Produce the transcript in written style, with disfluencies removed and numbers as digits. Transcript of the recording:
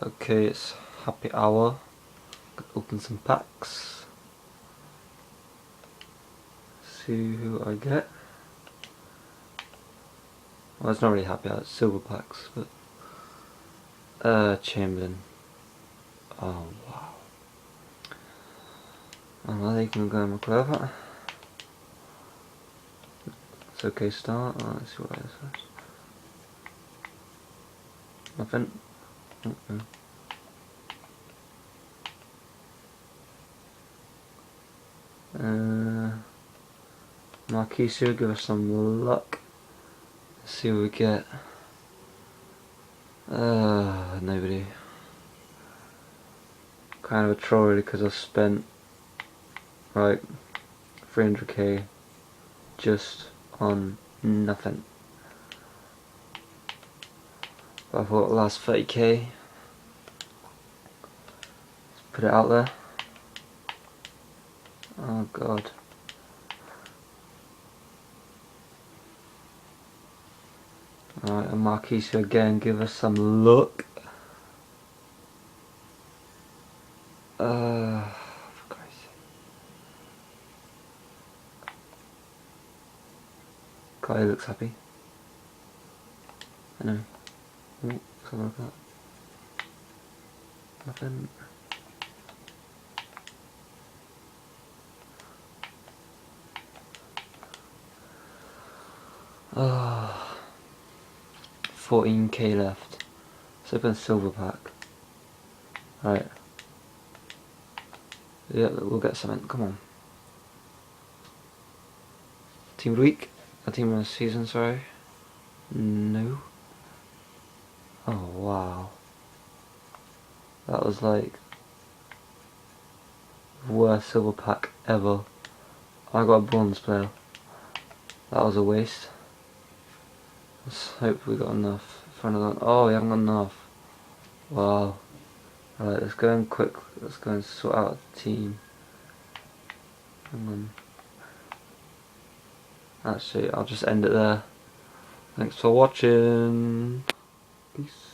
Okay, it's happy hour. Could open some packs. See who I get. Well, it's not really happy hour, it's silver packs, but Chamberlain. Oh wow. Oh, they can go in my clever. It's okay start. Oh, let's see what it is. Nothing. Okay. Marquisio, give us some luck. Let's see what we get. Nobody. Kind of a troll really, because I've spent like 300k just on nothing. But I thought last 30k, let's put it out there. Oh god. Alright, and Marquisio again, give us some luck. For Christ's sake. Guy looks happy. I know. Ooh, something like that. Nothing. Oh, 14k left. Let's open a silver pack. Right. Yeah, we'll get something. Come on. Team of the week? A team of the season, sorry. No. Oh wow. That was like the worst silver pack ever. I got a bronze player. That was a waste. Let's hope we got enough for another one. Oh, we haven't got enough. Wow. Alright, let's go in quick. Let's go and sort out the team. Hang on. Actually, I'll just end it there. Thanks for watching. Peace.